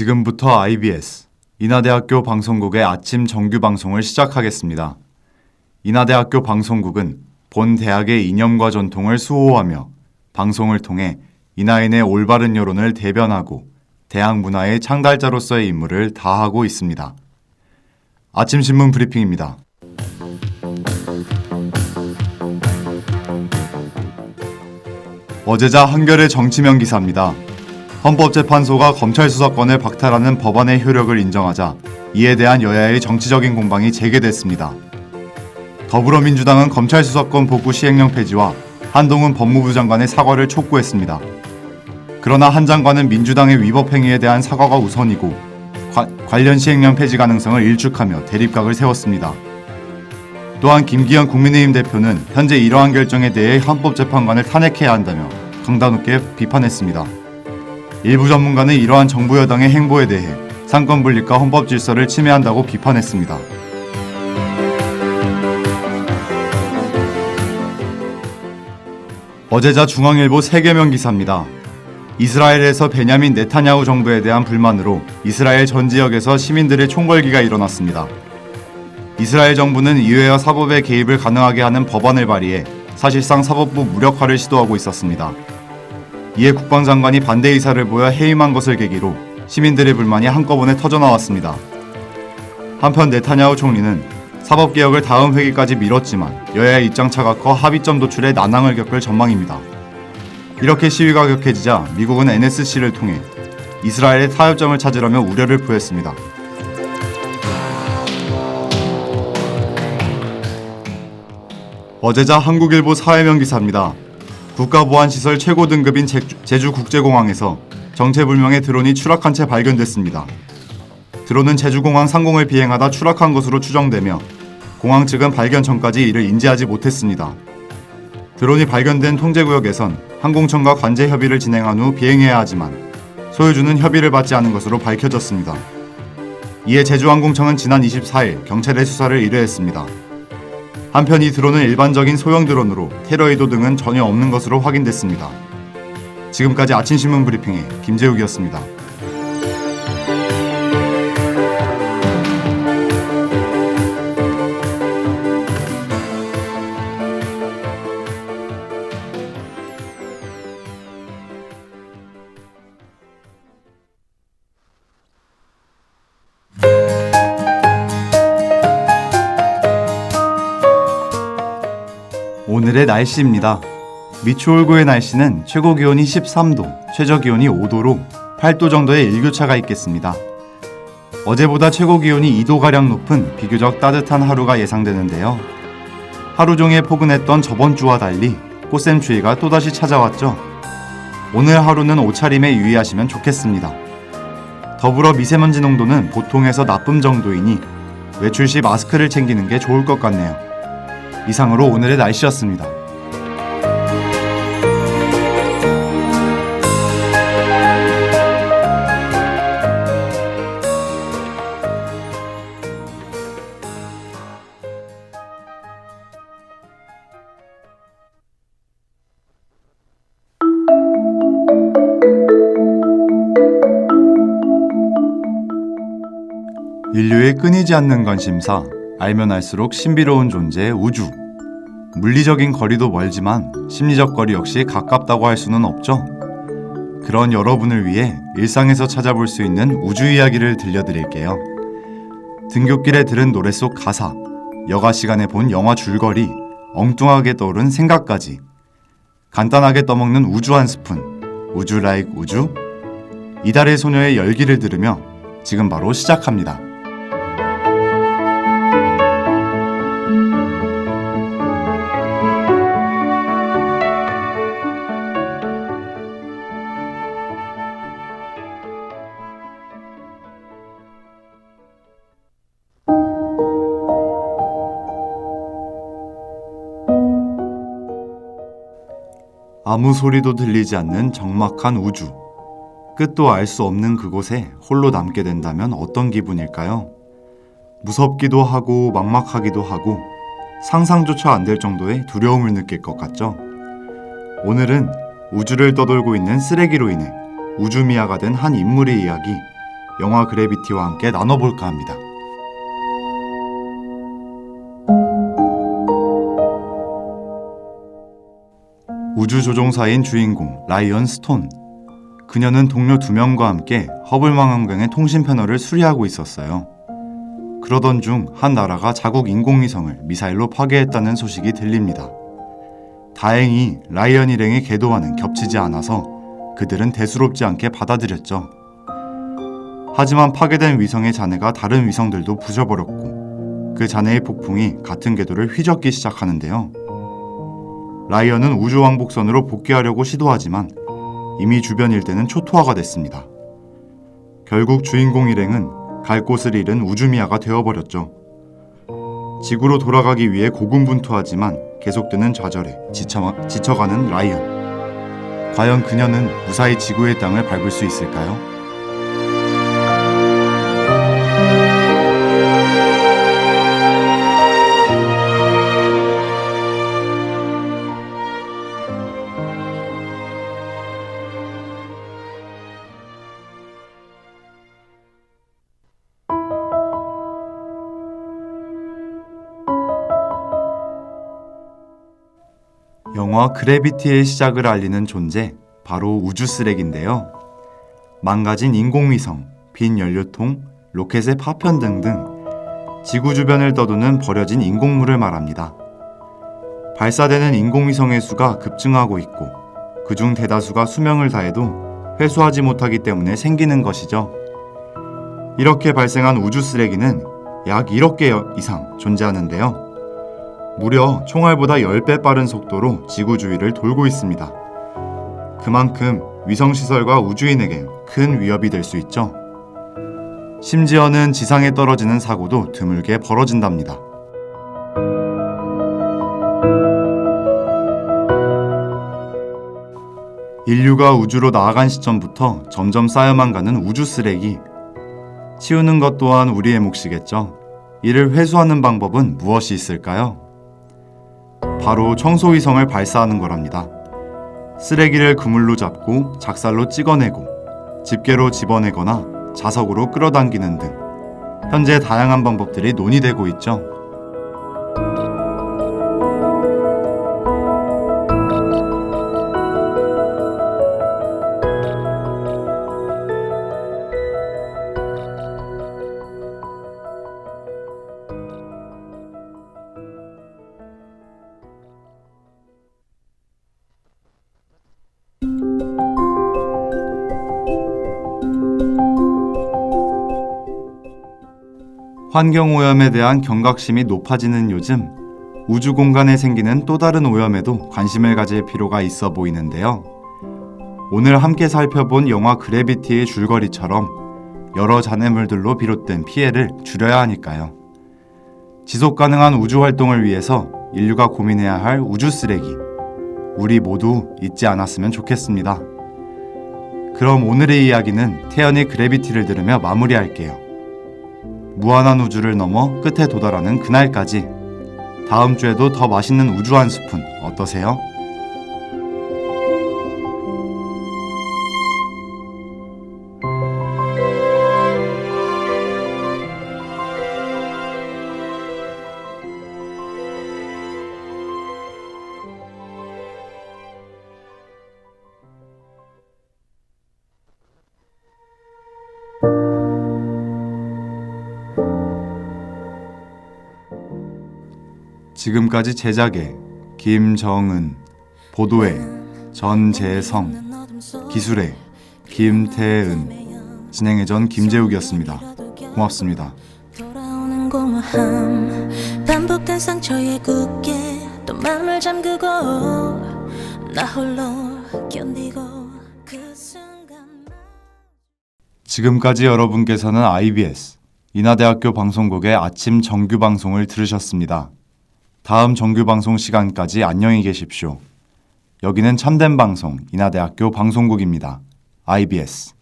지금부터 IBS, 인하대학교 방송국의 아침 정규 방송을 시작하겠습니다. 인하대학교 방송국은 본 대학의 이념과 전통을 수호하며 방송을 통해 인하인의 올바른 여론을 대변하고 대학 문화의 창달자로서의 임무를 다하고 있습니다. 아침 신문 브리핑입니다. 어제자 한겨레 정치면 기사입니다. 헌법재판소가 검찰 수사권을 박탈하는 법안의 효력을 인정하자 이에 대한 여야의 정치적인 공방이 재개됐습니다. 더불어민주당은 검찰 수사권 복구 시행령 폐지와 한동훈 법무부 장관의 사과를 촉구했습니다. 그러나 한 장관은 민주당의 위법 행위에 대한 사과가 우선이고 관련 시행령 폐지 가능성을 일축하며 대립각을 세웠습니다. 또한 김기현 국민의힘 대표는 현재 이러한 결정에 대해 헌법재판관을 탄핵해야 한다며 강도 높게 비판했습니다. 일부 전문가는 이러한 정부 여당의 행보에 대해 상권 분립과 헌법 질서를 침해한다고 비판했습니다. 어제자 중앙일보 세계면 기사입니다. 이스라엘에서 베냐민 네타냐후 정부에 대한 불만으로 이스라엘 전 지역에서 시민들의 총궐기가 일어났습니다. 이스라엘 정부는 의회와 사법의 개입을 가능하게 하는 법안을 발의해 사실상 사법부 무력화를 시도하고 있었습니다. 이에 국방장관이 반대 의사를 보여 해임한 것을 계기로 시민들의 불만이 한꺼번에 터져나왔습니다. 한편 네타냐후 총리는 사법개혁을 다음 회기까지 미뤘지만 여야의 입장차가 커 합의점 도출에 난항을 겪을 전망입니다. 이렇게 시위가 격해지자 미국은 NSC를 통해 이스라엘의 타협점을 찾으려며 우려를 표했습니다. 어제자 한국일보 사회면 기사입니다. 국가보안시설 최고 등급인 제주국제공항에서 정체불명의 드론이 추락한 채 발견됐습니다. 드론은 제주공항 상공을 비행하다 추락한 것으로 추정되며 공항 측은 발견 전까지 이를 인지하지 못했습니다. 드론이 발견된 통제구역에선 항공청과 관제 협의를 진행한 후 비행해야 하지만 소유주는 협의를 받지 않은 것으로 밝혀졌습니다. 이에 제주항공청은 지난 24일 경찰에 수사를 의뢰했습니다. 한편 이 드론은 일반적인 소형 드론으로 테러 의도 등은 전혀 없는 것으로 확인됐습니다. 지금까지 아침신문 브리핑의 김재욱이었습니다. 오늘의 날씨입니다. 미추홀구의 날씨는 최고기온이 13도, 최저기온이 5도로 8도 정도의 일교차가 있겠습니다. 어제보다 최고기온이 2도가량 높은 비교적 따뜻한 하루가 예상되는데요. 하루 종일 포근했던 저번 주와 달리 꽃샘추위가 또다시 찾아왔죠. 오늘 하루는 옷차림에 유의하시면 좋겠습니다. 더불어 미세먼지 농도는 보통에서 나쁨 정도이니 외출 시 마스크를 챙기는 게 좋을 것 같네요. 이상으로 오늘의 날씨였습니다. 인류의 끊이지 않는 관심사, 알면 알수록 신비로운 존재 우주. 물리적인 거리도 멀지만 심리적 거리 역시 가깝다고 할 수는 없죠. 그런 여러분을 위해 일상에서 찾아볼 수 있는 우주 이야기를 들려드릴게요. 등굣길에 들은 노래 속 가사, 여가 시간에 본 영화 줄거리, 엉뚱하게 떠오른 생각까지 간단하게 떠먹는 우주 한 스푼, 우주 라이크 우주. 이달의 소녀의 열기를 들으며 지금 바로 시작합니다. 아무 소리도 들리지 않는 적막한 우주. 끝도 알 수 없는 그곳에 홀로 남게 된다면 어떤 기분일까요? 무섭기도 하고 막막하기도 하고 상상조차 안 될 정도의 두려움을 느낄 것 같죠? 오늘은 우주를 떠돌고 있는 쓰레기로 인해 우주미아가 된 한 인물의 이야기, 영화 그래비티와 함께 나눠볼까 합니다. 우주조종사인 주인공 라이언 스톤. 그녀는 동료 2명과 함께 허블 망원경의 통신 패널을 수리하고 있었어요. 그러던 중 한 나라가 자국 인공위성을 미사일로 파괴했다는 소식이 들립니다. 다행히 라이언 일행의 궤도와는 겹치지 않아서 그들은 대수롭지 않게 받아들였죠. 하지만 파괴된 위성의 잔해가 다른 위성들도 부셔버렸고 그 잔해의 폭풍이 같은 궤도를 휘젓기 시작하는데요. 라이언은 우주왕복선으로 복귀하려고 시도하지만 이미 주변 일대는 초토화가 됐습니다. 결국 주인공 일행은 갈 곳을 잃은 우주미아가 되어버렸죠. 지구로 돌아가기 위해 고군분투하지만 계속되는 좌절에 지쳐가는 라이언. 과연 그녀는 무사히 지구의 땅을 밟을 수 있을까요? 영화 그래비티의 시작을 알리는 존재, 바로 우주 쓰레기인데요. 망가진 인공위성, 빈 연료통, 로켓의 파편 등등 지구 주변을 떠도는 버려진 인공물을 말합니다. 발사되는 인공위성의 수가 급증하고 있고 그중 대다수가 수명을 다해도 회수하지 못하기 때문에 생기는 것이죠. 이렇게 발생한 우주 쓰레기는 약 1억 개 이상 존재하는데요. 무려 총알보다 10배 빠른 속도로 지구 주위를 돌고 있습니다. 그만큼 위성시설과 우주인에겐 큰 위협이 될 수 있죠. 심지어는 지상에 떨어지는 사고도 드물게 벌어진답니다. 인류가 우주로 나아간 시점부터 점점 쌓여만 가는 우주 쓰레기. 치우는 것 또한 우리의 몫이겠죠. 이를 회수하는 방법은 무엇이 있을까요? 바로 청소위성을 발사하는 거랍니다. 쓰레기를 그물로 잡고 작살로 찍어내고 집게로 집어내거나 자석으로 끌어당기는 등 현재 다양한 방법들이 논의되고 있죠. 환경오염에 대한 경각심이 높아지는 요즘, 우주 공간에 생기는 또 다른 오염에도 관심을 가질 필요가 있어 보이는데요. 오늘 함께 살펴본 영화 그래비티의 줄거리처럼 여러 잔해물들로 비롯된 피해를 줄여야 하니까요. 지속 가능한 우주 활동을 위해서 인류가 고민해야 할 우주 쓰레기, 우리 모두 잊지 않았으면 좋겠습니다. 그럼 오늘의 이야기는 태연의 그래비티를 들으며 마무리할게요. 무한한 우주를 넘어 끝에 도달하는 그날까지, 다음 주에도 더 맛있는 우주 한 스푼 어떠세요? 지금까지 제작의 김정은, 보도의 전재성, 기술의 김태은, 진행의 전 김재욱이었습니다. 고맙습니다. 돌아오는 공허함, 반복된 상처에 굳게 또 맘을 잠그고 나 홀로 견디고 그 순간. 지금까지 여러분께서는 IBS 인하대학교 방송국의 아침 정규 방송을 들으셨습니다. 다음 정규 방송 시간까지 안녕히 계십시오. 여기는 참된 방송 인하대학교 방송국입니다. IBS